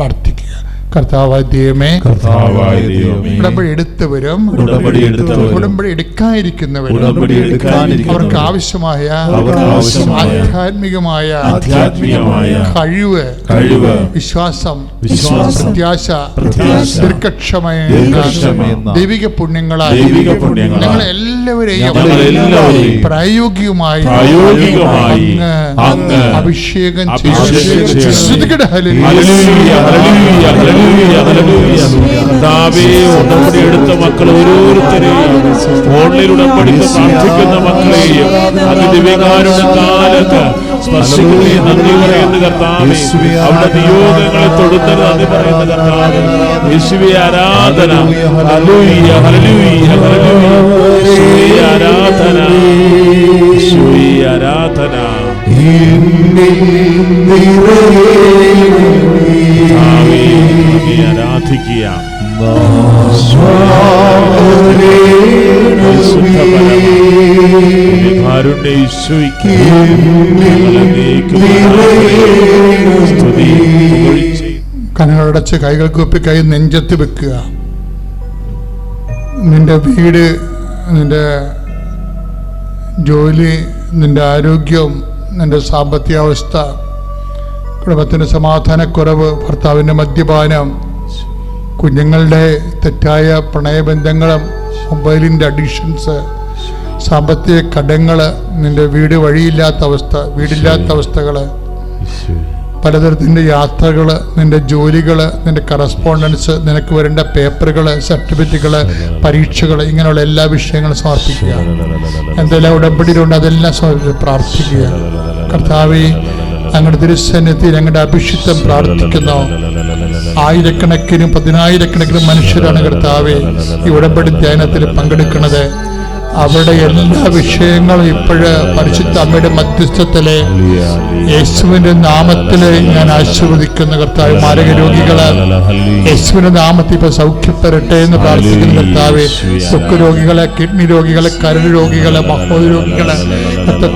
പ്രാർത്ഥിക്കുക. കർത്താവായ ദൈവമേ, ഉടമ്പടി എടുത്തവരും ഉടമ്പടി എടുക്കാതിരിക്കുന്നവരും അവർക്ക് ആവശ്യമായ ആധ്യാത്മികമായ കഴിവ്, വിശ്വാസം, പ്രത്യാശ, ദീർഘക്ഷമയെന്ന ദൈവിക പുണ്യങ്ങളാൽ ഞങ്ങളെ എല്ലാവരെയും പ്രായോഗികമായി അങ്ങ് അഭിഷേകം എടുത്ത മക്കൾ ഓരോരുത്തരെയും ഫോണിൽ ഉടമ്പടി പ്രാർത്ഥിക്കുന്ന മക്കളെയും അതിദിവ്യകാരുണ്യത്താലൊക്കെ സ്പർശിക്കുകയെ നന്ദി പറയുന്ന കർത്താവേ, അവിടെ നിയോഗങ്ങളെ തൊടുന്നത് നന്ദി പറയുന്ന കർത്താവേ, യേശുവേ ആരാധന, ഹല്ലേലൂയ ഹല്ലേലൂയ ഹല്ലേലൂയ, ആരാധന, യേശുവേ ആരാധന. ആരാധിക്കുക കണ്ണുകളടച്ച് കൈകൾ കൂപ്പി കൈ നെഞ്ചത്ത് വെക്കുക. നിന്റെ വീട്, നിന്റെ ജോലി, നിന്റെ ആരോഗ്യം, നിന്റെ സാമ്പത്തികാവസ്ഥ, കുടുംബത്തിൻ്റെ സമാധാനക്കുറവ്, ഭർത്താവിൻ്റെ മദ്യപാനം, കുഞ്ഞുങ്ങളുടെ തെറ്റായ പ്രണയബന്ധങ്ങളും, മൊബൈലിൻ്റെ അഡിക്ഷൻസ്, സാമ്പത്തിക കടങ്ങൾ, നിന്റെ വീട് വഴിയില്ലാത്ത അവസ്ഥ, വീടില്ലാത്ത അവസ്ഥകൾ, പലതരത്തിൻ്റെ യാത്രകൾ, നിന്റെ ജോലികൾ, നിന്റെ കറസ്പോണ്ടൻസ്, നിനക്ക് വരേണ്ട പേപ്പറുകൾ, സർട്ടിഫിക്കറ്റുകൾ, പരീക്ഷകൾ, ഇങ്ങനെയുള്ള എല്ലാ വിഷയങ്ങളും സമർപ്പിക്കുക. എന്തെല്ലാം ഉടമ്പടിയിലുണ്ട് അതെല്ലാം സമർപ്പിച്ച് പ്രാർത്ഥിക്കുക. കർത്താവേ, ഞങ്ങളുടെ തിരുസന്നിധിയിൽ ഞങ്ങളുടെ അഭിഷിക്തം പ്രാർത്ഥിക്കുന്നു. ആയിരക്കണക്കിനും പതിനായിരക്കണക്കിനും മനുഷ്യരാണ് കർത്താവേ ഈ ഉടമ്പടി ധ്യാനത്തിൽ പങ്കെടുക്കുന്നത്. അവരുടെ എല്ലാ വിഷയങ്ങളും ഇപ്പോഴ് പരിശുദ്ധ അമ്മയുടെ മധ്യസ്ഥത്തിലെ യേശുവിന്റെ നാമത്തില് ഞാൻ ആശീർവദിക്കുന്ന കർത്താവ്. മാരക രോഗികള് യേശുവിന്റെ നാമത്തിൽ ഇപ്പൊ സൗഖ്യപ്പെടട്ടെ എന്ന് പ്രാർത്ഥിക്കുന്ന കർത്താവ്. ത്വക്ക് രോഗികളെ, കിഡ്നി രോഗികളെ, കരൾ രോഗികളെ, മഹോദ രോഗികളെ,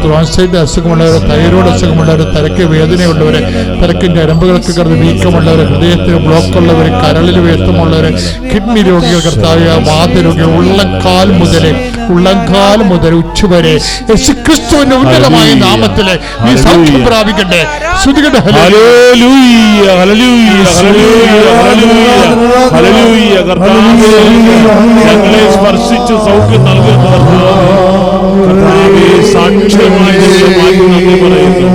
ത്രോൺസൈഡ് അസുഖമുള്ളവരെ, തൈറോയ്ഡ് അസുഖമുള്ളവരെ, തലയ്ക്ക് വേദനയുള്ളവരെ, തലക്കിന്റെ ഞരമ്പുകൾക്ക് കിടന്ന് വീക്കമുള്ളവരെ, ഹൃദയത്തിന് ബ്ലോക്കുള്ളവർ, കരളിൽ വേത്തമുള്ളവർ, കിഡ്നി രോഗികൾ കർത്താവ്, വാതരോഗികൾ, ഉള്ളംകാൽ മുതൽ ഉച്ചവരെ യേശുക്രിസ്തുവിന്റെ ഉന്നതമായ നാമത്തിലെ നീ സൗഖ്യം പ്രാപിക്കട്ടെ. സ്തുതിക്കട്ടെ. ഹല്ലേലൂയ ഹല്ലേലൂയ ഹല്ലേലൂയ ഹല്ലേലൂയ. കർത്താവേ, ഞങ്ങളെ സ്പർശിച്ച് സൗഖ്യം നൽകുന്ന കർത്താവേ, സാക്ഷ്യമായി നന്ദി പറയുന്നു,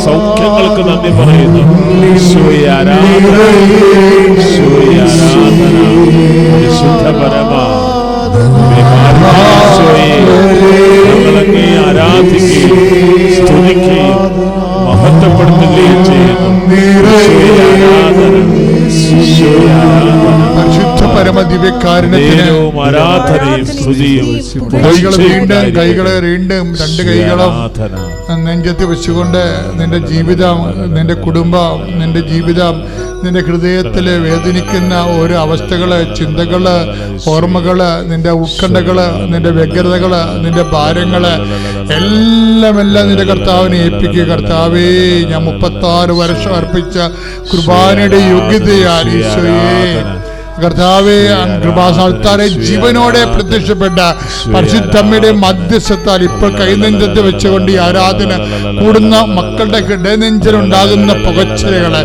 സൗഖ്യങ്ങൾക്ക് നന്ദി പറയുന്നു. യേശുവേ ആരാധന, യേശുവേ ആരാധന, പരിശുദ്ധ പരമാ ഞങ്ങളങ്ങേ ആരാധിക്കുകയും സ്തുതിക്കുകയും മഹത്വപ്പെടുത്തുകയും ചെയ്യുന്നു. പരിശുദ്ധ പരമദിവ്യകാരുണ്യത്തിന് ആരാധനയും സ്തുതിയും. കൈകളെ വീണ്ടും രണ്ട് കൈകളും നെഞ്ചത്ത് വെച്ചുകൊണ്ട് നിന്റെ ജീവിതം, നിന്റെ കുടുംബം, നിന്റെ ജീവിതം, നിന്റെ ഹൃദയത്തില് വേദനിക്കുന്ന ഓരോ അവസ്ഥകള്, ചിന്തകള്, ഓർമ്മകള്, നിന്റെ ഉത്കണ്ഠകള്, നിന്റെ വ്യഗ്രതകള്, നിന്റെ ഭാരങ്ങള് എല്ലാം നിന്റെ കർത്താവിനെ ഏൽപ്പിക്കുക. കർത്താവേ, ഞാൻ 36 വർഷം അർപ്പിച്ച കുർബാനയുടെ യോഗ്യതയാൽ ഈശോയെ കർത്താവേ, കൃപാസ്ഥാനത്താലെ ജീവനോടെ പ്രത്യക്ഷപ്പെട്ട പരിശുദ്ധമ്മയുടെ മധ്യസ്ഥത്താൽ ഇപ്പോൾ കൈനെഞ്ചത്ത് വെച്ചുകൊണ്ട് ഈ ആരാധന കൂടുന്ന മക്കളുടെ ഹൃദയനെഞ്ചിലുണ്ടാകുന്ന പുകച്ചിലുകള്,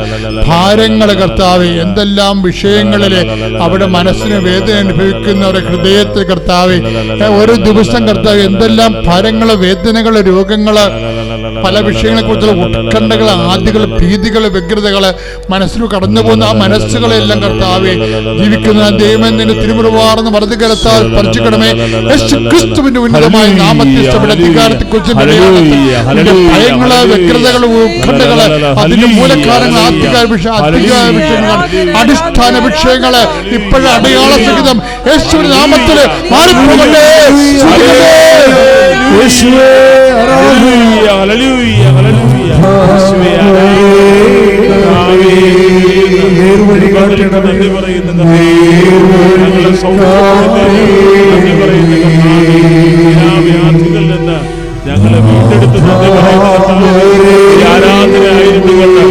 ഭാരങ്ങള് കർത്താവേ, എന്തെല്ലാം വിഷയങ്ങളില് അവിടെ മനസ്സിന് വേദന അനുഭവിക്കുന്നവരുടെ ഹൃദയത്തിൽ കർത്താവേ, ഒരു ദിവസം കർത്താവേ എന്തെല്ലാം ഭാരങ്ങള്, വേദനകള്, രോഗങ്ങള്, പല വിഷയങ്ങളെ കുറിച്ചുള്ള ഉത്കണ്ഠകള്, ആദികള്, ഭീതികള്, വ്യഗ്രതകള് മനസ്സിൽ കടന്നു പോകുന്ന ആ മനസ്സുകളെല്ലാം കർത്താവേ ജീവിക്കുന്ന ദൈവം നിന്റെ തിരുമുറിവാർന്ന് മറുകരത്താൽ സ്പർശിക്കണമേ. യേശുക്രിസ്തുവിന്റെ ഉന്നതമായ നാമത്തിൽ അധികാരത്തെക്കുറിച്ച് ഭയങ്ങള്, വ്യഗ്രതകള്, ഉത്കണ്ഠകള്, അതിന്റെ മൂലക്കാരങ്ങൾ, അടിസ്ഥാന വിഷയങ്ങള് ഇപ്പോഴും അടയാള സഹിതം യേശുവിന്റെ നാമത്തില് മാറിപ്പോകട്ടെ. ഞങ്ങളെ വീണ്ടെടുത്ത് നന്ദി പറയുന്ന ആരാധനയായിരുന്നുകൊണ്ട്,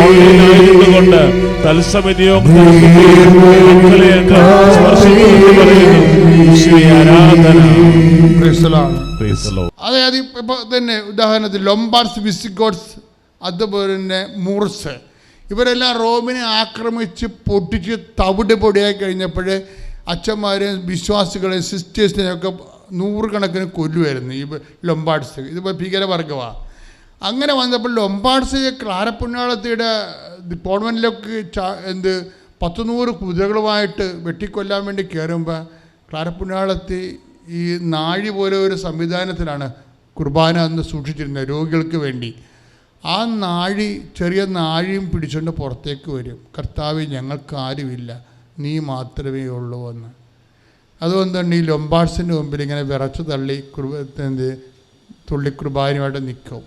ഓൺലൈനായിരുന്നുകൊണ്ട്, തത്സമയവും മക്കളെ അങ്ങ് സ്പർശിക്കുന്നു പറയുന്നു. ശ്രീ ആരാധന. അതായത് ഇപ്പൊ തന്നെ ഉദാഹരണത്തിന് ലൊംബാർഡ്സ്, വിസിഗോട്സ്, അതുപോലെ തന്നെ മൂർസ്, ഇവരെല്ലാം റോമിനെ ആക്രമിച്ച് പൊട്ടിച്ച് തവിട് പൊടിയായി കഴിഞ്ഞപ്പോൾ അച്ഛന്മാരെയും വിശ്വാസികളെയും സിസ്റ്റേഴ്സിനെയൊക്കെ 100 കണക്കിന് കൊല്ലുമായിരുന്നു ഈ ലൊംബാർഡ്സ്. ഇതിപ്പോൾ ഭീകരവർഗമാണ്. അങ്ങനെ വന്നപ്പോൾ ലൊംബാർഡ്സ് ക്ലാരപ്പുണ്യാളത്തിയുടെ കോൺവെൻറ്റിലൊക്കെ 100 കുതിരകളുമായിട്ട് വെട്ടിക്കൊല്ലാൻ വേണ്ടി കയറുമ്പോൾ ക്ലാരപ്പുണ്യാളത്തി ഈ നാഴി പോലെ ഒരു സംവിധാനത്തിലാണ് കുർബാന അന്ന് സൂക്ഷിച്ചിരുന്നത് രോഗികൾക്ക് വേണ്ടി. ആ നാഴി, ചെറിയ നാഴിയും പിടിച്ചുകൊണ്ട് പുറത്തേക്ക് വരും. കർത്താവേ, ഞങ്ങൾക്ക് ആരുമില്ല, നീ മാത്രമേ ഉള്ളൂ എന്ന്. അതുകൊണ്ട് തന്നെ ഈ ലൊംബാർഡ്സിൻ്റെ മുമ്പിൽ ഇങ്ങനെ വിറച്ചു തള്ളി തുള്ളി കുർബാനയുമായിട്ട് നിൽക്കും.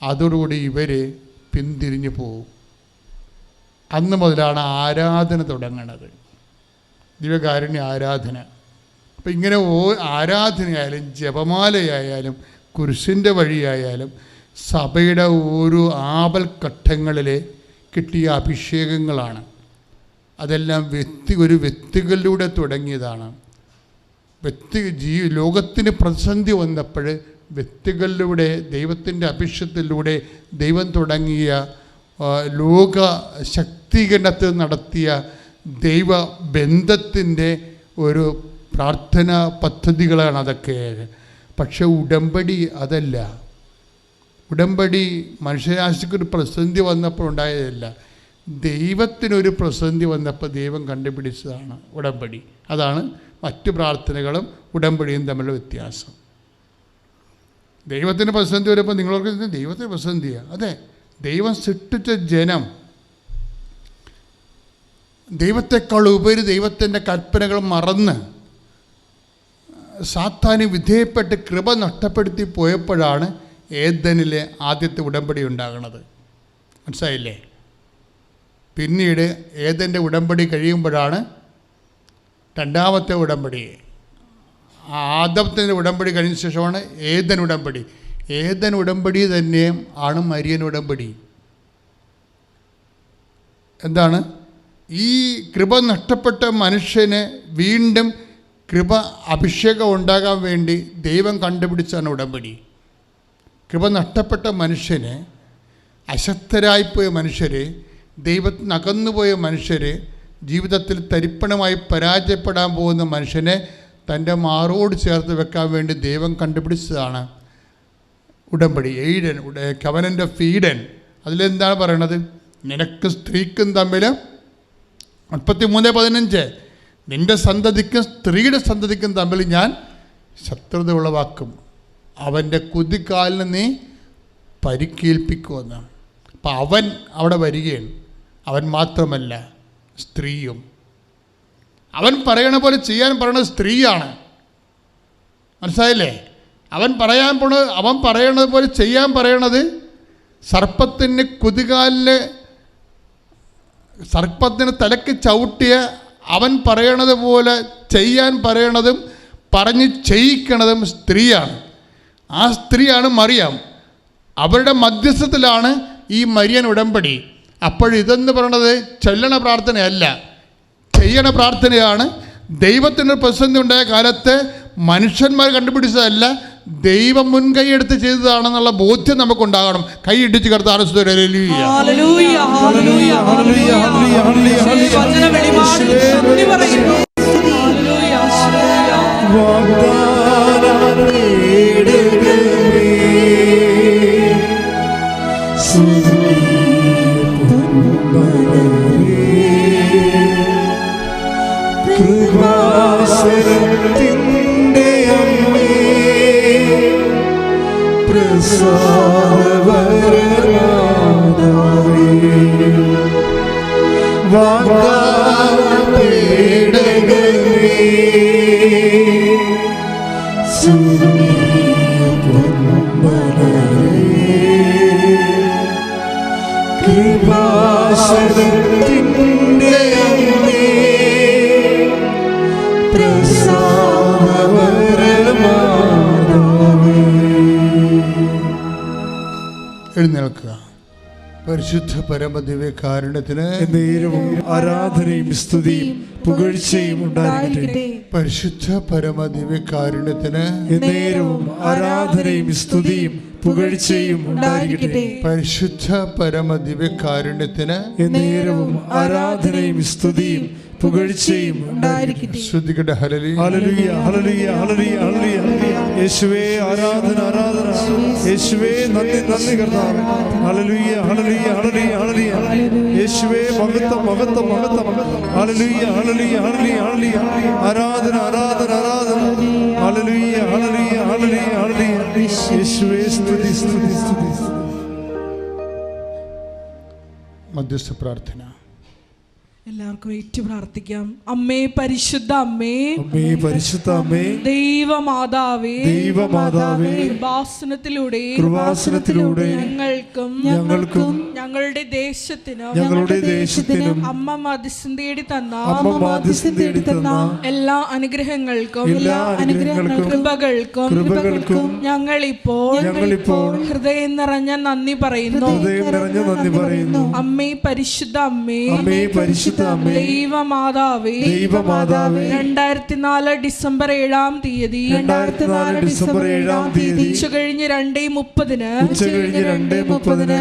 അതോടുകൂടി ഇവർ പിന്തിരിഞ്ഞു പോകും. അന്ന് മുതലാണ് ആരാധന തുടങ്ങുന്നത്, ദിവ്യകാരുണ്യ ആരാധന. അപ്പം ഇങ്ങനെ ആരാധനയായാലും ജപമാലയായാലും കുരിശിൻ്റെ വഴിയായാലും സഭയുടെ ഓരോ ആപൽഘട്ടങ്ങളിൽ കിട്ടിയ അഭിഷേകങ്ങളാണ്. അതെല്ലാം ഒരു വ്യക്തികളിലൂടെ തുടങ്ങിയതാണ്. ലോകത്തിന് പ്രതിസന്ധി വന്നപ്പോൾ വ്യക്തികളിലൂടെ ദൈവത്തിൻ്റെ അഭിഷേകത്തിലൂടെ ദൈവം തുടങ്ങിയ ലോക ശക്തീകരണത്തിൽ നടത്തിയ ദൈവബന്ധത്തിൻ്റെ ഒരു പ്രാർത്ഥനാ പദ്ധതികളാണ് അതൊക്കെ. പക്ഷെ ഉടമ്പടി അതല്ല. ഉടമ്പടി മനുഷ്യരാശിക്കൊരു പ്രതിസന്ധി വന്നപ്പോൾ ഉണ്ടായതല്ല, ദൈവത്തിനൊരു പ്രതിസന്ധി വന്നപ്പോൾ ദൈവം കണ്ടുപിടിച്ചതാണ് ഉടമ്പടി. അതാണ് മറ്റു പ്രാർത്ഥനകളും ഉടമ്പടിയും തമ്മിലുള്ള വ്യത്യാസം. ദൈവത്തിന് പ്രതിസന്ധി വരുമ്പോൾ നിങ്ങളൊക്കെ ദൈവത്തിന് പ്രതിസന്ധിയാണ്. അതെ, ദൈവം സൃഷ്ടിച്ച ജനം ദൈവത്തെക്കാൾ ഉപരി ദൈവത്തിൻ്റെ കൽപ്പനകൾ മറന്ന് സാത്താന് വിധേയപ്പെട്ട് കൃപ നഷ്ടപ്പെടുത്തി പോയപ്പോഴാണ് ഏദനിലെ ആദ്യത്തെ ഉടമ്പടി ഉണ്ടാകുന്നത്. മനസ്സിലായില്ലേ? പിന്നീട് ഏദൻ്റെ ഉടമ്പടി കഴിയുമ്പോഴാണ് രണ്ടാമത്തെ ഉടമ്പടി. ആദത്തിൻ്റെ ഉടമ്പടി കഴിഞ്ഞ ശേഷമാണ് ഏദൻ ഉടമ്പടി. ഏദൻ ഉടമ്പടി തന്നെയും ആണ് മരിയൻ ഉടമ്പടി. എന്താണ്? ഈ കൃപ നഷ്ടപ്പെട്ട മനുഷ്യന് വീണ്ടും കൃപ അഭിഷേകം ഉണ്ടാകാൻ വേണ്ടി ദൈവം കണ്ടുപിടിച്ചാണ് ഉടമ്പടി. കൃപ നഷ്ടപ്പെട്ട മനുഷ്യന്, അശക്തരായിപ്പോയ മനുഷ്യർ, ദൈവത്തിന് അകന്നുപോയ മനുഷ്യർ, ജീവിതത്തിൽ തരിപ്പണമായി പരാജയപ്പെടാൻ പോകുന്ന മനുഷ്യനെ തൻ്റെ മാറോട് ചേർത്ത് വെക്കാൻ വേണ്ടി ദൈവം കണ്ടുപിടിച്ചതാണ് ഉടമ്പടി. Eden, covenant of Eden. അതിലെന്താണ് പറയണത്? നിനക്ക് സ്ത്രീക്കും തമ്മിൽ 33:15 നിൻ്റെ സന്തതിക്കും സ്ത്രീയുടെ സന്തതിക്കും തമ്മിൽ ഞാൻ ശത്രുത ഉളവാക്കും, അവൻ്റെ കുതികാലിന് നീ പരിക്കേൽപ്പിക്കുമെന്ന്. അപ്പം അവൻ അവിടെ വരികയാണ്. അവൻ മാത്രമല്ല, സ്ത്രീയും. അവൻ പറയണ പോലെ ചെയ്യാൻ പറയണത് സ്ത്രീയാണ്. മനസ്സിലായില്ലേ? അവൻ പറയണത് പോലെ ചെയ്യാൻ പറയണത് സർപ്പത്തിന് കുതികാലില്, സർപ്പത്തിന് തലക്ക് ചവിട്ടിയ അവൻ പറയണത് പോലെ ചെയ്യാൻ പറയണതും പറഞ്ഞ് ചെയ്യിക്കണതും സ്ത്രീയാണ്. ആ സ്ത്രീയാണ് മറിയാം. അവരുടെ മധ്യസ്ഥത്തിലാണ് ഈ മരിയൻ ഉടമ്പടി. അപ്പോഴിതെന്ന് പറയണത് ചൊല്ലണ പ്രാർത്ഥനയല്ല, ചെയ്യണ പ്രാർത്ഥനയാണ്. ദൈവത്തിൻ്റെ പ്രതിസന്ധി ഉണ്ടായ കാലത്ത് മനുഷ്യന്മാർ കണ്ടുപിടിച്ചതല്ല, ദൈവം മുൻകൈ എടുത്ത് ചെയ്തതാണെന്നുള്ള ബോധ്യം നമുക്കുണ്ടാകണം. കൈ ഇടിച്ച് കർത്താവിനെ എഴുന്നേൽക്കുക. പരിശുദ്ധ പരമദിവ്യകാരുണ്യത്തിന് നേരവും ആരാധനയും സ്തുതിയും പുകഴ്ചയും ഉണ്ടായിരിക്കട്ടെ. പരിശുദ്ധ പരമദിവ്യകാരുണ്യത്തിന് നേരവും ആരാധനയും സ്തുതിയും പുകഴ്ചയും ഉണ്ടായിരിക്കട്ടെ. പരിശുദ്ധ പരമദിവ്യകാരുണ്യത്തിന് നേരവും ആരാധനയും സ്തുതിയും പുകഴ്ചയും ഉണ്ടായിരിക്കട്ടെ. ശ്രദ്ധിക്കട്ടെ. ഹല്ലേലൂയ ഹല്ലേലൂയ ഹല്ലേലൂയ ഹല്ലേലൂയ ഹല്ലേലൂയ. യേശുവേ ആരാധന ആരാധന. യേശുവേ നന്ദി നന്ദി കർത്താവേ. ഹല്ലേലൂയ ഹല്ലേലൂയ ഹല്ലേലൂയ ഹല്ലേലൂയ. യേശുവേ മഹത്വം മഹത്വം മഹത്വം. ഹല്ലേലൂയ ഹല്ലേലൂയ ഹല്ലേലൂയ ഹല്ലേലൂയ. ആരാധന ആരാധന ആരാധന. ഹല്ലേലൂയ ഹല്ലേലൂയ ഹല്ലേലൂയ ഹല്ലേലൂയ. യേശുവേ സ്തുതി സ്തുതി സ്തുതി. മധ്യസ്ഥ പ്രാർത്ഥന. എല്ലാവർക്കും ഏറ്റു പ്രാർത്ഥിക്കാം. അമ്മേ പരിശുദ്ധ അമ്മേ, അമ്മേ പരിശുദ്ധ അമ്മേ, ദൈവമാതാവേ, ദൈവമാതാവേ, കൃപാസനത്തിലൂടെ ഞങ്ങൾക്കും ഞങ്ങളുടെ ദേശത്തിനും അമ്മ മധ്യസ്ഥം തേടി തന്ന എല്ലാ അനുഗ്രഹങ്ങൾക്കും കൃപകൾക്കും ഞങ്ങളിപ്പോൾ ഹൃദയം നിറഞ്ഞ നന്ദി പറയുന്നു. അമ്മേ പരിശുദ്ധ അമ്മേ, ദൈവമാതാവേ, 2004 ഡിസംബർ 7-ാം തീയതി ഉച്ചകഴിഞ്ഞ് 2:30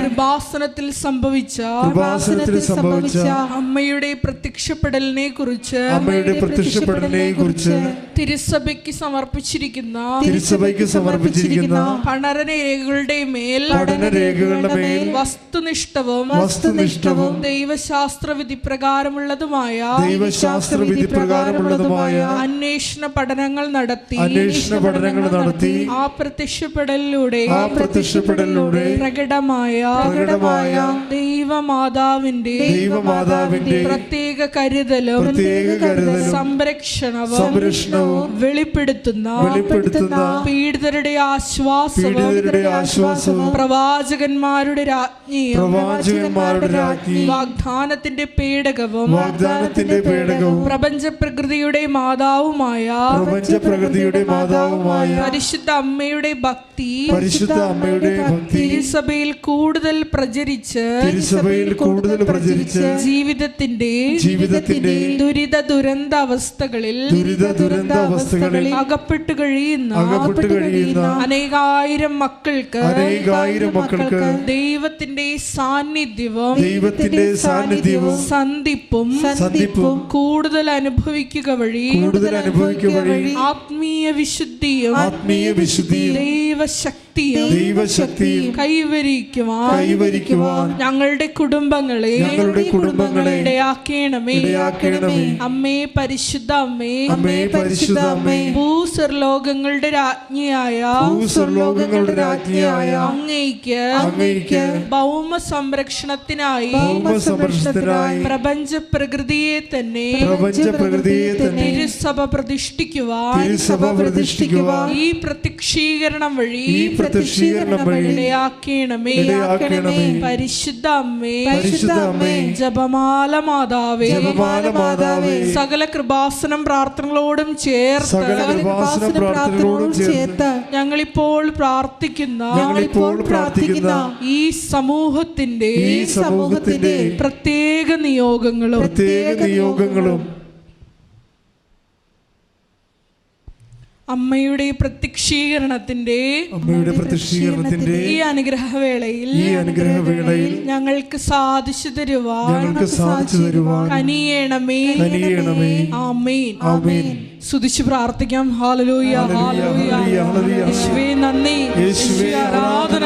കൃപാസനത്തിൽ സംഭവിച്ച അമ്മയുടെ പ്രത്യക്ഷപ്പെടലിനെ കുറിച്ച് തിരുസഭയ്ക്ക് സമർപ്പിച്ചിരിക്കുന്ന പഠനരേഖകളുടെ മേൽ വസ്തുനിഷ്ഠവും ദൈവശാസ്ത്രവിധി പ്രകാരമുള്ളതുമായ അന്വേഷണ പഠനങ്ങൾ നടത്തി ആ പ്രത്യക്ഷപ്പെടലിലൂടെ പ്രകടമായ ദൈവമാതാവിന്റെ പ്രത്യേക കരുതലും സംരക്ഷണവും വെളിപ്പെടുത്തുന്ന പീഡിതരുടെ ആശ്വാസവും പ്രവാചകന്മാരുടെ രാജ്ഞിയും വാഗ്ദാനത്തിന്റെ പേടകവും പ്രപഞ്ച പ്രകൃതിയുടെ മാതാവുമായ പരിശുദ്ധ അമ്മയുടെ ഭക്തി തിരുസഭയിൽ കൂടുതൽ പ്രചരിച്ച് ജീവിതത്തിന്റെ ദുരിത ദുരന്ത അവസ്ഥകളിൽ അകപ്പെട്ടു കഴിയുന്ന അനേകായിരം മക്കൾക്ക് ദൈവത്തിന്റെ സാന്നിധ്യവും സന്ധിപ്പും കൂടുതൽ അനുഭവിക്കുക വഴി ആത്മീയ വിശുദ്ധിയും ദൈവശക്തിയും കൈവരിക്കുവാൻ ഞങ്ങളുടെ കുടുംബങ്ങളെ ഇടയാക്കണമേ. അമ്മേ പരിശുദ്ധ അമ്മേ, ഭൂസ്വർലോകങ്ങളുടെ രാജ്ഞിയായ അങ്ങയ്ക്ക് ഭൗമ സംരക്ഷണത്തിനായി പ്രപഞ്ച പ്രകൃതിയെ തന്നെ തിരുസഭ പ്രതിഷ്ഠിക്കുവാൻ ഈ പ്രത്യക്ഷീകരണം വഴി ഇടയാക്കണമേ. പരിശുദ്ധ അമ്മേ, ജപമാല മാതാവേ, സകല കൃപാസനം പ്രാർത്ഥനകളോടും ചേർത്ത് ഞങ്ങളിപ്പോൾ പ്രാർത്ഥിക്കുന്ന ഈ സമൂഹത്തിന്റെ പ്രത്യേക നിയോഗങ്ങളും അമ്മയുടെ പ്രത്യക്ഷീകരണത്തിന്റെ ഈ അനുഗ്രഹവേളയിൽ ഞങ്ങൾക്ക് സാധിച്ചു തരുവാൻ കനിയണമേ. ആമേൻ. സ്തുതിച്ച് പ്രാർത്ഥിക്കാം. ഹല്ലേലൂയ ഹല്ലേലൂയ. യേശുവേ നന്ദി, യേശുവേ ആരാധന.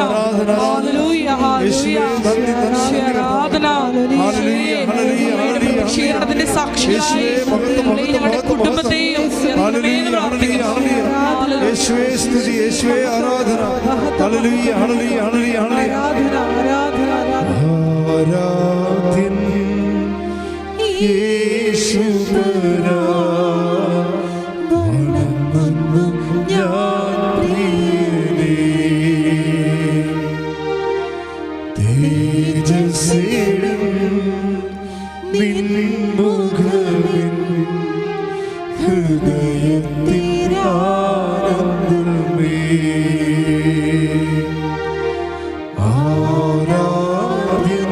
ഹല്ലേലൂയ ഹല്ലേലൂയ. ആരാധന. പ്രത്യക്ഷീകരണത്തിന്റെ സാക്ഷിയായി ഞങ്ങളുടെ കുടുംബത്തെയും യേശുവേ സ്തുതി, യേശുവേ ആരാധന. ഹല്ലേലൂയ ഹല്ലേലൂയ ഹല്ലേലൂയ ഹല്ലേലൂയ. ആരാധ്യൻ യേശുപരാ വണങ്ങുന്നു ഞാൻ തേജസ്സേടും നിൻമുഖമിൻ ഹൃദയത്തിനാനന്ദമേ. ആരാധ്യൻ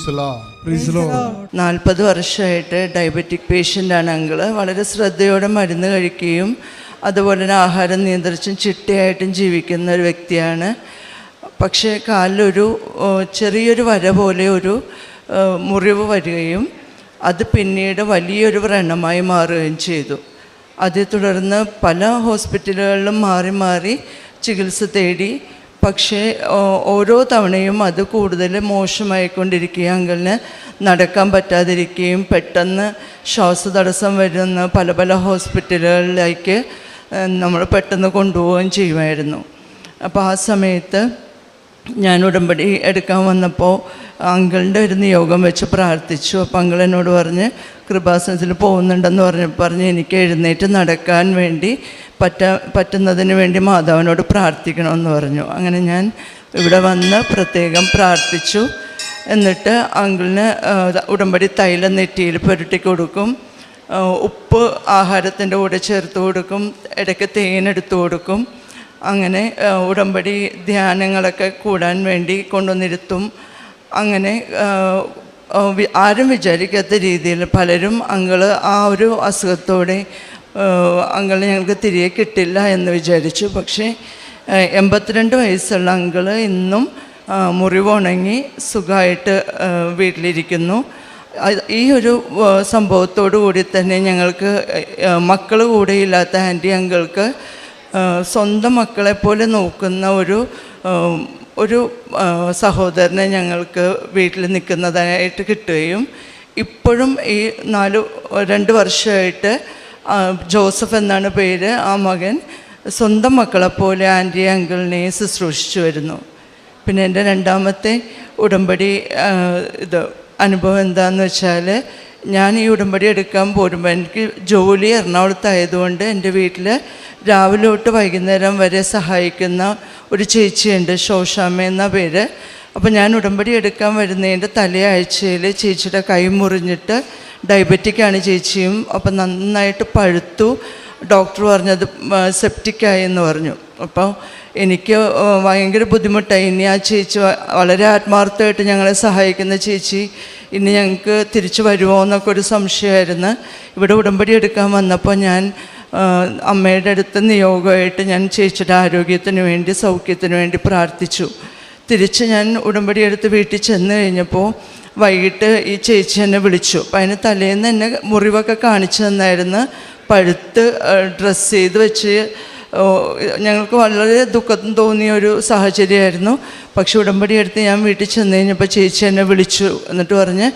40 വർഷമായിട്ട് ഡയബറ്റിക് പേഷ്യൻ്റാണ് അങ്കിള്. വളരെ ശ്രദ്ധയോടെ മരുന്ന് കഴിക്കുകയും അതുപോലെ തന്നെ ആഹാരം നിയന്ത്രിച്ചും ചിട്ടയായിട്ടും ജീവിക്കുന്ന ഒരു വ്യക്തിയാണ്. പക്ഷേ കാലിലൊരു ചെറിയൊരു വര പോലെ ഒരു മുറിവ് വരികയും അത് പിന്നീട് വലിയൊരു വ്രണമായി മാറുകയും ചെയ്തു. അതേ തുടർന്ന് പല ഹോസ്പിറ്റലുകളിലും മാറി മാറി ചികിത്സ തേടി. പക്ഷേ ഓരോ തവണയും അത് കൂടുതൽ മോശമായിക്കൊണ്ടിരിക്കുകയും അങ്കിളിന് നടക്കാൻ പറ്റാതിരിക്കുകയും പെട്ടെന്ന് ശ്വാസതടസ്സം വരുന്ന പല പല ഹോസ്പിറ്റലുകളിലേക്ക് നമ്മൾ പെട്ടെന്ന് കൊണ്ടുപോവുകയും ചെയ്യുമായിരുന്നു. അപ്പോൾ ആ സമയത്ത് ഞാൻ ഉടമ്പടി എടുക്കാൻ വന്നപ്പോൾ അങ്കിളിൻ്റെ ഒരു നിയോഗം വെച്ച് പ്രാർത്ഥിച്ചു. അപ്പോൾ അങ്കിൾ എന്നോട് പറഞ്ഞ് കൃപാസനത്തിൽ പോകുന്നുണ്ടെന്ന് പറഞ്ഞ് എനിക്ക് എഴുന്നേറ്റ് നടക്കാൻ വേണ്ടി പറ്റുന്നതിന് വേണ്ടി മാതാവിനോട് പ്രാർത്ഥിക്കണമെന്ന് പറഞ്ഞു. അങ്ങനെ ഞാൻ ഇവിടെ വന്ന് പ്രത്യേകം പ്രാർത്ഥിച്ചു. എന്നിട്ട് അങ്കിളിന് ഉടമ്പടി തൈലം നെറ്റിയിൽ പുരട്ടി കൊടുക്കും, ഉപ്പ് ആഹാരത്തിൻ്റെ കൂടെ ചേർത്ത് കൊടുക്കും, ഇടയ്ക്ക് തേനെടുത്ത് കൊടുക്കും. അങ്ങനെ ഉടമ്പടി ധ്യാനങ്ങളൊക്കെ കൂടാൻ വേണ്ടി കൊണ്ടുവന്നിരുത്തും. അങ്ങനെ ആരും വിചാരിക്കാത്ത രീതിയിൽ പലരും അങ്കിള് ആ ഒരു അസുഖത്തോടെ അങ്കിള് ഞങ്ങൾക്ക് തിരികെ കിട്ടില്ല എന്ന് വിചാരിച്ചു. പക്ഷേ 82 വയസ്സുള്ള അങ്കിള് ഇന്നും മുറിവുണങ്ങി സുഖമായിട്ട് വീട്ടിലിരിക്കുന്നു. ഈ ഒരു സംഭവത്തോടു കൂടി തന്നെ ഞങ്ങൾക്ക് മക്കൾ കൂടെയില്ലാത്ത ആൻറ്റി അങ്കിൾക്ക് സ്വന്തം മക്കളെപ്പോലെ നോക്കുന്ന ഒരു സഹോദരനെ ഞങ്ങൾക്ക് വീട്ടിൽ നിൽക്കുന്നതായിട്ട് കിട്ടുകയും ഇപ്പോഴും ഈ 2 വർഷമായിട്ട് ജോസഫ് എന്നാണ് പേര്, ആ മകൻ സ്വന്തം മക്കളെപ്പോലെ ആൻറ്റി അങ്കിളിനെ ശുശ്രൂഷിച്ചു വരുന്നു. പിന്നെ എൻ്റെ രണ്ടാമത്തെ ഉടമ്പടി അനുഭവം എന്താണെന്ന് വെച്ചാൽ, ഞാൻ ഈ ഉടമ്പടി എടുക്കാൻ പോരുമ്പോൾ എനിക്ക് ജോലി എറണാകുളത്തായതുകൊണ്ട് എൻ്റെ വീട്ടിൽ രാവിലെ തൊട്ട് വൈകുന്നേരം വരെ സഹായിക്കുന്ന ഒരു ചേച്ചിയുണ്ട്, ശോശാമ്മ എന്ന പേര്. അപ്പോൾ ഞാൻ ഉടമ്പടി എടുക്കാൻ വരുന്നതിൻ്റെ തലയാഴ്ചയിൽ ചേച്ചിയുടെ കൈ മുറിഞ്ഞിട്ട് ഡയബറ്റിക്കാണ് ചേച്ചിയും. അപ്പം നന്നായിട്ട് പഴുത്തു. ഡോക്ടർ പറഞ്ഞത് സെപ്റ്റിക്കായി എന്ന് പറഞ്ഞു. അപ്പോൾ എനിക്ക് ഭയങ്കര ബുദ്ധിമുട്ടായി. ഇനി ആ ചേച്ചി വളരെ ആത്മാർത്ഥമായിട്ട് ഞങ്ങളെ സഹായിക്കുന്ന ചേച്ചി ഇനി ഞങ്ങൾക്ക് തിരിച്ചു വരുമോ എന്നൊക്കെ ഒരു സംശയമായിരുന്നു. ഇവിടെ ഉടമ്പടി എടുക്കാൻ വന്നപ്പോൾ ഞാൻ അമ്മയുടെ അടുത്ത് നിയോഗമായിട്ട് ഞാൻ ചേച്ചിയുടെ ആരോഗ്യത്തിന് വേണ്ടി സൗഖ്യത്തിന് വേണ്ടി പ്രാർത്ഥിച്ചു. തിരിച്ച് ഞാൻ ഉടമ്പടി എടുത്ത് വീട്ടിൽ ചെന്ന് കഴിഞ്ഞപ്പോൾ വൈകിട്ട് ഈ ചേച്ചി എന്നെ വിളിച്ചു. അപ്പം അതിന് തലേന്ന് എന്നെ മുറിവൊക്കെ കാണിച്ചു തന്നായിരുന്നു. പഴുത്ത് ഡ്രസ്സ് ചെയ്ത് വെച്ച് ഞങ്ങൾക്ക് വളരെ ദുഃഖം തോന്നിയ ഒരു സാഹചര്യമായിരുന്നു. പക്ഷെ ഉടമ്പടി എടുത്ത് ഞാൻ വീട്ടിൽ ചെന്ന് കഴിഞ്ഞപ്പോൾ ചേച്ചി എന്നെ വിളിച്ചു. എന്നിട്ട് പറഞ്ഞ്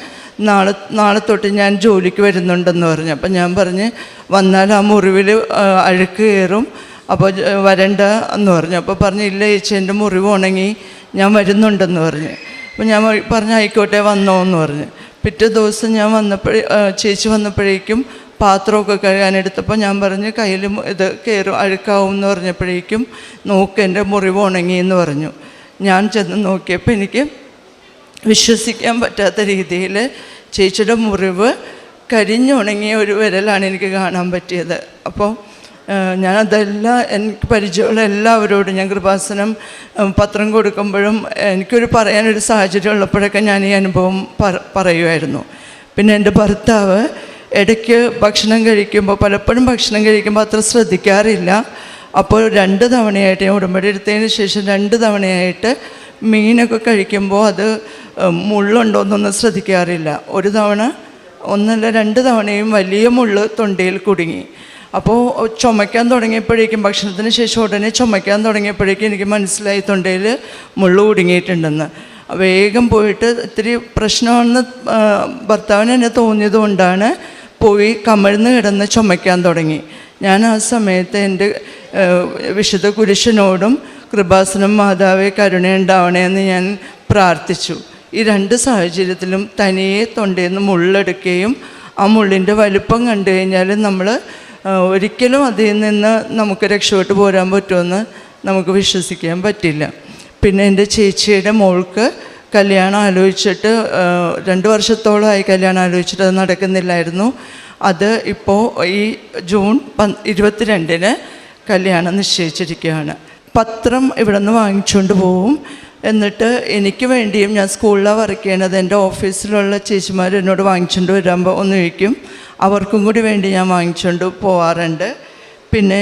നാളെ തൊട്ട് ഞാൻ ജോലിക്ക് വരുന്നുണ്ടെന്ന് പറഞ്ഞു. അപ്പം ഞാൻ പറഞ്ഞ് വന്നാൽ ആ മുറിവിൽ അഴുക്ക് കയറും, അപ്പോൾ വരണ്ട എന്ന് പറഞ്ഞു. അപ്പോൾ പറഞ്ഞു ഇല്ല ചേച്ചി, എൻ്റെ മുറിവ് ഉണങ്ങി, ഞാൻ വരുന്നുണ്ടെന്ന് പറഞ്ഞു. അപ്പോൾ ഞാൻ പറഞ്ഞു ആയിക്കോട്ടെ വന്നോ എന്ന് പറഞ്ഞു. പിറ്റേ ദിവസം ഞാൻ ചേച്ചി വന്നപ്പോഴേക്കും പാത്രമൊക്കെ കഴുകാനെടുത്തപ്പോൾ ഞാൻ പറഞ്ഞ് കയ്യിൽ ഇത് കയറും അഴുക്കാവും എന്ന് പറഞ്ഞപ്പോഴേക്കും നോക്ക് എൻ്റെ മുറിവ് ഉണങ്ങി എന്ന് പറഞ്ഞു. ഞാൻ ചെന്ന് നോക്കിയപ്പോൾ എനിക്ക് വിശ്വസിക്കാൻ പറ്റാത്ത രീതിയിൽ ചേച്ചിയുടെ മുറിവ് കരിഞ്ഞുണങ്ങിയ ഒരു വിരലാണ് എനിക്ക് കാണാൻ പറ്റിയത്. അപ്പോൾ ഞാനതെല്ലാം എനിക്ക് പരിചയമുള്ള എല്ലാവരോടും ഞാൻ കൃപാസനം പത്രം കൊടുക്കുമ്പോഴും എനിക്കൊരു പറയാനൊരു സാഹചര്യം ഉള്ളപ്പോഴൊക്കെ ഞാൻ ഈ അനുഭവം പറയുമായിരുന്നു. പിന്നെ എൻ്റെ ഭർത്താവ് ഇടയ്ക്ക് ഭക്ഷണം കഴിക്കുമ്പോൾ പലപ്പോഴും ഭക്ഷണം കഴിക്കുമ്പോൾ അത്ര ശ്രദ്ധിക്കാറില്ല. അപ്പോൾ 2 തവണയായിട്ട് ഞാൻ ഉടമ്പടി എടുത്തതിന് ശേഷം 2 തവണയായിട്ട് മീനൊക്കെ കഴിക്കുമ്പോൾ അത് മുള്ളുണ്ടോയെന്നൊന്നും ശ്രദ്ധിക്കാറില്ല. ഒരു തവണ 2 തവണയും വലിയ മുള്ള് തൊണ്ടയിൽ കുടുങ്ങി. അപ്പോൾ ചുമയ്ക്കാൻ തുടങ്ങിയപ്പോഴേക്കും ഭക്ഷണത്തിന് ശേഷം ഉടനെ ചുമയ്ക്കാൻ തുടങ്ങിയപ്പോഴേക്കും എനിക്ക് മനസ്സിലായി തൊണ്ടയിൽ മുള്ളു കുടുങ്ങിയിട്ടുണ്ടെന്ന്. വേഗം പോയിട്ട് ഇത്തിരി പ്രശ്നമാണെന്ന് ഭർത്താവിന് എന്നെ തോന്നിയത് കൊണ്ടാണ് പോയി കമിഴ്ന്ന് കിടന്ന് ചുമയ്ക്കാൻ തുടങ്ങി. ഞാൻ ആ സമയത്ത് എൻ്റെ വിശുദ്ധ കുരിശനോടും കൃപാസനം മാതാവേ കരുണയുണ്ടാവണേ എന്ന് ഞാൻ പ്രാർത്ഥിച്ചു. ഈ 2 സാഹചര്യത്തിലും തനിയെ തൊണ്ടയിൽ നിന്ന് മുള്ളെടുക്കുകയും ആ മുള്ളിൻ്റെ വലിപ്പം കണ്ടു കഴിഞ്ഞാൽ നമ്മൾ ഒരിക്കലും അതിൽ നിന്ന് നമുക്ക് രക്ഷപ്പെട്ടു പോരാൻ പറ്റുമെന്ന് നമുക്ക് വിശ്വസിക്കാൻ പറ്റില്ല. പിന്നെ എൻ്റെ ചേച്ചിയുടെ മോൾക്ക് കല്യാണം ആലോചിച്ചിട്ട് 2 വർഷത്തോളമായി കല്യാണം ആലോചിച്ചിട്ട് അത് നടക്കുന്നില്ലായിരുന്നു. അത് ഇപ്പോൾ ഈ ജൂൺ 22-ന് കല്യാണം നിശ്ചയിച്ചിരിക്കുകയാണ്. പത്രം ഇവിടെ നിന്ന് വാങ്ങിച്ചുകൊണ്ട് പോവും. എന്നിട്ട് എനിക്ക് വേണ്ടിയും, ഞാൻ സ്കൂളിലാണ് വർക്ക് ചെയ്യണത്, എൻ്റെ ഓഫീസിലുള്ള ചേച്ചിമാർ എന്നോട് വാങ്ങിച്ചുകൊണ്ട് വരുമ്പോൾ ഒന്ന് ചോദിക്കും, അവർക്കും കൂടി വേണ്ടി ഞാൻ വാങ്ങിച്ചുകൊണ്ട് പോവാറുണ്ട്. പിന്നെ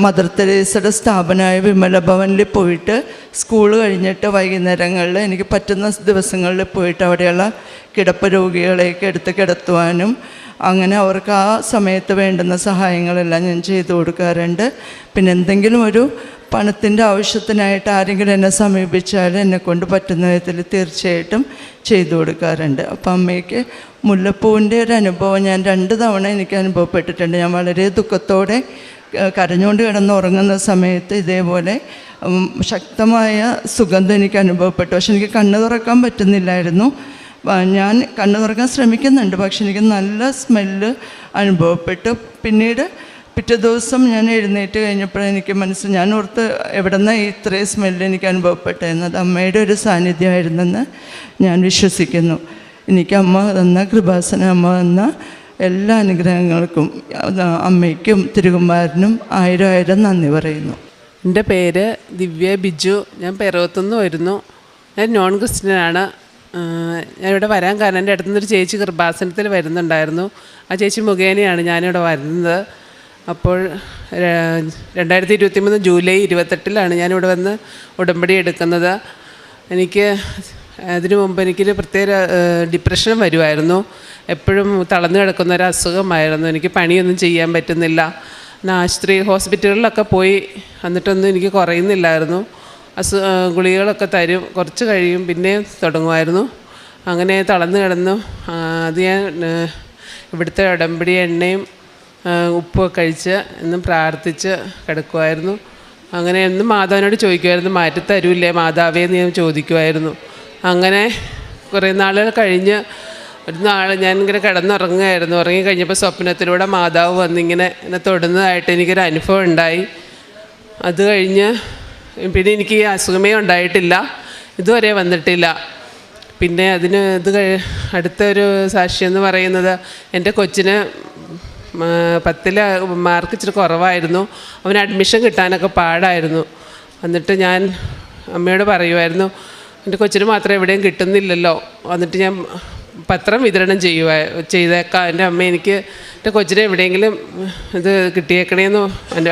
മദർ തെരേസയുടെ സ്ഥാപനമായ വിമല ഭവനിൽ പോയിട്ട് സ്കൂൾ കഴിഞ്ഞിട്ട് വൈകുന്നേരങ്ങളിൽ എനിക്ക് പറ്റുന്ന ദിവസങ്ങളിൽ പോയിട്ട് അവിടെയുള്ള കിടപ്പ് രോഗികളെയൊക്കെ എടുത്ത് കിടത്തുവാനും അങ്ങനെ അവർക്ക് ആ സമയത്ത് വേണ്ടുന്ന സഹായങ്ങളെല്ലാം ഞാൻ ചെയ്തു കൊടുക്കാറുണ്ട്. പിന്നെ എന്തെങ്കിലും ഒരു പണത്തിൻ്റെ ആവശ്യത്തിനായിട്ട് ആരെങ്കിലും എന്നെ സമീപിച്ചാൽ എന്നെക്കൊണ്ട് പറ്റുന്ന വിധത്തിൽ തീർച്ചയായിട്ടും ചെയ്തു കൊടുക്കാറുണ്ട്. അപ്പം അമ്മയ്ക്ക് മുല്ലപ്പൂവിൻ്റെ ഒരു അനുഭവം ഞാൻ 2 തവണ എനിക്ക് അനുഭവപ്പെട്ടിട്ടുണ്ട്. ഞാൻ വളരെ ദുഃഖത്തോടെ കരഞ്ഞുകൊണ്ട് കിടന്നുറങ്ങുന്ന സമയത്ത് ഇതേപോലെ ശക്തമായ സുഗന്ധം എനിക്ക് അനുഭവപ്പെട്ടു. പക്ഷെ എനിക്ക് കണ്ണ് തുറക്കാൻ പറ്റുന്നില്ലായിരുന്നു. ഞാൻ കണ്ണ് തുറക്കാൻ ശ്രമിക്കുന്നുണ്ട്, പക്ഷെ എനിക്ക് നല്ല സ്മെല്ല് അനുഭവപ്പെട്ടു. പിന്നീട് പിറ്റേ ദിവസം ഞാൻ എഴുന്നേറ്റ് കഴിഞ്ഞപ്പോൾ എനിക്ക് ഞാൻ ഓർത്ത് എവിടെ നിന്നാണ് ഇത്രയും സ്മെല്ല് എനിക്ക് അനുഭവപ്പെട്ടതെന്ന്. അത് അമ്മയുടെ ഒരു സാന്നിധ്യമായിരുന്നെന്ന് ഞാൻ വിശ്വസിക്കുന്നു. എനിക്ക് അമ്മ തന്ന കൃപാസന അമ്മ തന്ന എല്ലാ അനുഗ്രഹങ്ങൾക്കും അമ്മയ്ക്കും തിരുകുമാരനും 1000 നന്ദി പറയുന്നു. എൻ്റെ പേര് ദിവ്യ ബിജു. ഞാൻ പെരവത്തുനിന്ന് വരുന്നു. ഞാൻ നോൺ ക്രിസ്ത്യനാണ്. ഞാൻ ഇവിടെ വരാൻ കാരണം എൻ്റെ അടുത്തുനിന്നൊരു ചേച്ചി കൃപാസനത്തിൽ വരുന്നുണ്ടായിരുന്നു. ആ ചേച്ചി മുഖേനയാണ് ഞാനിവിടെ വരുന്നത്. അപ്പോൾ 2023 ജൂലൈ 28 ഞാനിവിടെ വന്ന് ഉടമ്പടി എടുക്കുന്നത്. എനിക്ക് അതിനു മുമ്പ് എനിക്കൊരു പ്രത്യേക ഡിപ്രഷൻ വരുമായിരുന്നു. എപ്പോഴും തളർന്നു കിടക്കുന്ന ഒരു അസുഖമായിരുന്നു. എനിക്ക് പണിയൊന്നും ചെയ്യാൻ പറ്റുന്നില്ല. ആശുപത്രി ഹോസ്പിറ്റലുകളിലൊക്കെ പോയി എന്നിട്ടൊന്നും എനിക്ക് കുറയുന്നില്ലായിരുന്നു. ഗുളികകളൊക്കെ തരും, കുറച്ച് കഴിയും പിന്നെ തുടങ്ങുമായിരുന്നു. അങ്ങനെ തളർന്നു കിടന്നു. അത് ഞാൻ ഇവിടുത്തെ ഉടമ്പടി എണ്ണയും ഉപ്പൊക്കെ കഴിച്ച് എന്നും പ്രാർത്ഥിച്ച് കിടക്കുമായിരുന്നു. അങ്ങനെ എന്നും മാതാവിനോട് ചോദിക്കുമായിരുന്നു, മാറ്റി തരൂല്ലേ മാതാവേ എന്ന് ഞാൻ ചോദിക്കുമായിരുന്നു. അങ്ങനെ കുറേ നാളുകൾ കഴിഞ്ഞ് ഒരു നാൾ ഞാൻ ഇങ്ങനെ കിടന്നുറങ്ങുമായിരുന്നു. ഉറങ്ങിക്കഴിഞ്ഞപ്പോൾ സ്വപ്നത്തിലൂടെ മാതാവ് വന്നിങ്ങനെ തൊടുന്നതായിട്ട് എനിക്കൊരു അനുഭവം ഉണ്ടായി. അത് കഴിഞ്ഞ് പിന്നെ എനിക്ക് ഈ അസുഖമേ ഉണ്ടായിട്ടില്ല, ഇതുവരെ വന്നിട്ടില്ല. പിന്നെ അടുത്തൊരു സാക്ഷി എന്ന് പറയുന്നത് എൻ്റെ കൊച്ചിന് 10 മാർക്ക് ഇച്ചിരി കുറവായിരുന്നു. അവന് അഡ്മിഷൻ കിട്ടാനൊക്കെ പാടായിരുന്നു. എന്നിട്ട് ഞാൻ അമ്മയോട് പറയുമായിരുന്നു, എൻ്റെ കൊച്ചിന് മാത്രം എവിടെയും കിട്ടുന്നില്ലല്ലോ, എന്നിട്ട് ഞാൻ പത്രം വിതരണം ചെയ്തേക്കാം. എൻ്റെ അമ്മ എനിക്ക് എൻ്റെ കൊച്ചിനെ എവിടെയെങ്കിലും ഇത് കിട്ടിയേക്കണേന്ന്,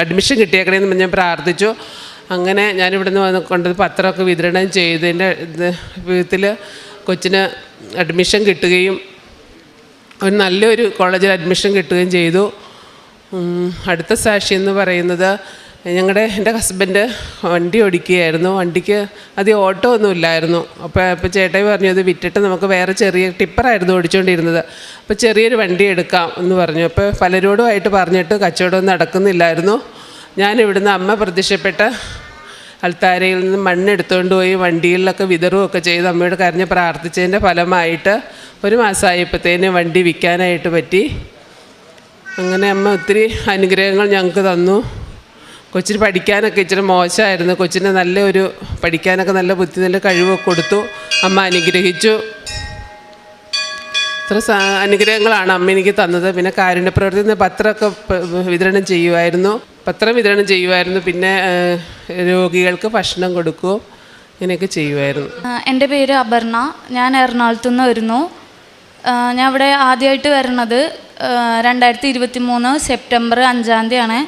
അഡ്മിഷൻ കിട്ടിയേക്കണേന്ന് ഞാൻ പ്രാർത്ഥിച്ചു. അങ്ങനെ ഞാനിവിടുന്ന് കൊണ്ടത് പത്രമൊക്കെ വിതരണം ചെയ്തതിൻ്റെ വിധത്തിൽ കൊച്ചിന് അഡ്മിഷൻ കിട്ടുകയും ഒരു നല്ലൊരു കോളേജിൽ അഡ്മിഷൻ കിട്ടുകയും ചെയ്തു. അടുത്ത സാക്ഷി എന്ന് പറയുന്നത് എൻ്റെ ഹസ്ബൻഡ് വണ്ടി ഓടിക്കുകയായിരുന്നു. വണ്ടിക്ക് അധികം ഓട്ടോ ഒന്നും ഇല്ലായിരുന്നു. അപ്പോൾ ചേട്ടായി പറഞ്ഞു അത് വിറ്റിട്ട് നമുക്ക് വേറെ ചെറിയ ടിപ്പറായിരുന്നു ഓടിച്ചുകൊണ്ടിരുന്നത്, അപ്പോൾ ചെറിയൊരു വണ്ടി എടുക്കാം എന്ന് പറഞ്ഞു. അപ്പോൾ പലരോടുമായിട്ട് പറഞ്ഞിട്ട് കച്ചവടമൊന്നും നടക്കുന്നില്ലായിരുന്നു. ഞാനിവിടുന്ന് അമ്മ പ്രത്യക്ഷപ്പെട്ട അൾത്താരയിൽ നിന്ന് മണ്ണെടുത്തുകൊണ്ട് പോയി വണ്ടികളിലൊക്കെ വിതറുകയൊക്കെ ചെയ്ത് അമ്മയോട് കരഞ്ഞ് പ്രാർത്ഥിച്ചതിൻ്റെ ഫലമായിട്ട് 1 മാസമായപ്പോഴത്തേന് വണ്ടി വിൽക്കാനായിട്ട് പറ്റി. അങ്ങനെ അമ്മ ഒത്തിരി അനുഗ്രഹങ്ങൾ ഞങ്ങൾക്ക് തന്നു. കൊച്ചിന് പഠിക്കാനൊക്കെ ഇച്ചിരി മോശമായിരുന്നു. കൊച്ചിന് പഠിക്കാനൊക്കെ നല്ല ബുദ്ധി, നല്ല കഴിവൊക്കെ കൊടുത്തു. അമ്മ അനുഗ്രഹിച്ചു. ഇത്ര അനുഗ്രഹങ്ങളാണ് അമ്മ എനിക്ക് തന്നത്. പിന്നെ കാരുണ്യപ്രവർത്തി പത്രമൊക്കെ വിതരണം ചെയ്യുമായിരുന്നു. പിന്നെ രോഗികൾക്ക് ഭക്ഷണം കൊടുക്കുകയും ഇങ്ങനെയൊക്കെ ചെയ്യുമായിരുന്നു. എൻ്റെ പേര് അപർണ. ഞാൻ എറണാകുളത്തു നിന്ന് വരുന്നു. ഞാൻ ഇവിടെ ആദ്യമായിട്ട് വരുന്നത് 2023 സെപ്റ്റംബർ 5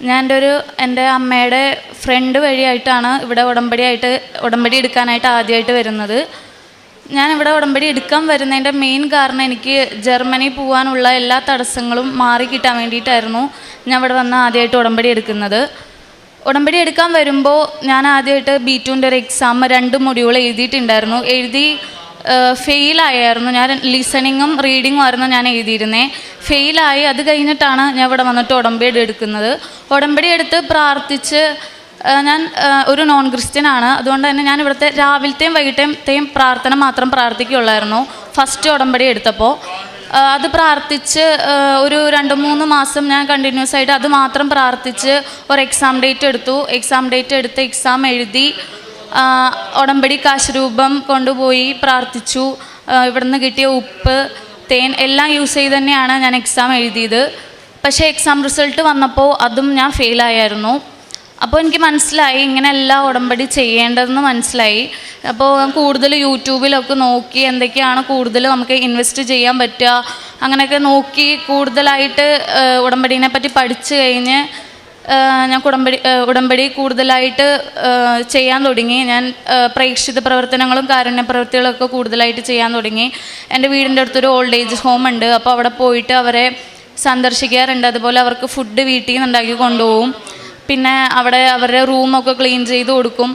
ഞാൻ എൻ്റെ അമ്മയുടെ ഫ്രണ്ട് വഴിയായിട്ടാണ് ഇവിടെ ഉടമ്പടി എടുക്കാനായിട്ട് ആദ്യമായിട്ട് വരുന്നത്. ഞാനിവിടെ ഉടമ്പടി എടുക്കാൻ വരുന്നതിൻ്റെ മെയിൻ കാരണം എനിക്ക് ജർമ്മനി പോകാനുള്ള എല്ലാ തടസ്സങ്ങളും മാറി കിട്ടാൻ വേണ്ടിയിട്ടായിരുന്നു ഞാൻ ഇവിടെ വന്ന് ആദ്യമായിട്ട് ഉടമ്പടി എടുക്കുന്നത്. ഉടമ്പടി എടുക്കാൻ വരുമ്പോൾ ഞാൻ ആദ്യമായിട്ട് B2ൻ്റെ ഒരു എക്സാം 2 മൊഡ്യൂൾ എഴുതിയിട്ടുണ്ടായിരുന്നു. ഫെയിലായിരുന്നു. ഞാൻ ലിസണിങ്ങും റീഡിങ്ങും ആയിരുന്നു ഞാൻ എഴുതിയിരുന്നത്. ഫെയിലായി. അത് കഴിഞ്ഞിട്ടാണ് ഞാൻ ഇവിടെ വന്നിട്ട് ഉടമ്പടി എടുക്കുന്നത്. ഉടമ്പടി എടുത്ത് പ്രാർത്ഥിച്ച് ഞാൻ ഒരു നോൺ ക്രിസ്ത്യനാണ്. അതുകൊണ്ട് തന്നെ ഞാൻ ഇവിടുത്തെ രാവിലത്തെയും വൈകിട്ടത്തെയും പ്രാർത്ഥന മാത്രം പ്രാർത്ഥിക്കുകയുള്ളായിരുന്നു ഫസ്റ്റ് ഉടമ്പടി എടുത്തപ്പോൾ. അത് പ്രാർത്ഥിച്ച് ഒരു 2-3 മാസം ഞാൻ കണ്ടിന്യൂസ് ആയിട്ട് അത് മാത്രം പ്രാർത്ഥിച്ച് ഒരു എക്സാം ഡേറ്റ് എടുത്തു. എക്സാം എഴുതി ഉടമ്പടി കാശുരൂപം കൊണ്ടുപോയി പ്രാർത്ഥിച്ചു. ഇവിടുന്ന് കിട്ടിയ ഉപ്പ്, തേൻ എല്ലാം യൂസ് ചെയ്ത് തന്നെയാണ് ഞാൻ എക്സാം എഴുതിയത്. പക്ഷേ എക്സാം റിസൾട്ട് വന്നപ്പോൾ അതും ഞാൻ ഫെയിലായിരുന്നു. അപ്പോൾ എനിക്ക് മനസ്സിലായി ഇങ്ങനെയല്ല ഉടമ്പടി ചെയ്യേണ്ടതെന്ന് മനസ്സിലായി. അപ്പോൾ കൂടുതൽ യൂട്യൂബിലൊക്കെ നോക്കി എന്തൊക്കെയാണ് കൂടുതൽ നമുക്ക് ഇൻവെസ്റ്റ് ചെയ്യാൻ പറ്റുക, അങ്ങനെയൊക്കെ നോക്കി കൂടുതലായിട്ട് ഉടമ്പടീനെ പറ്റി പഠിച്ചു കഴിഞ്ഞ് ഞാൻ ഉടമ്പടി കൂടുതലായിട്ട് ചെയ്യാൻ തുടങ്ങി. ഞാൻ പ്രേക്ഷിത പ്രവർത്തനങ്ങളും കാരുണ്യ പ്രവൃത്തികളൊക്കെ കൂടുതലായിട്ട് ചെയ്യാൻ തുടങ്ങി. എൻ്റെ വീടിൻ്റെ അടുത്തൊരു ഓൾഡ് ഏജ് ഹോം ഉണ്ട്. അപ്പോൾ അവിടെ പോയിട്ട് അവരെ സന്ദർശിക്കാറുണ്ട്. അതുപോലെ അവർക്ക് ഫുഡ് വീട്ടിൽ നിന്ന് ഉണ്ടാക്കി കൊണ്ടുപോകും. പിന്നെ അവിടെ അവരുടെ റൂമൊക്കെ ക്ലീൻ ചെയ്ത് കൊടുക്കും.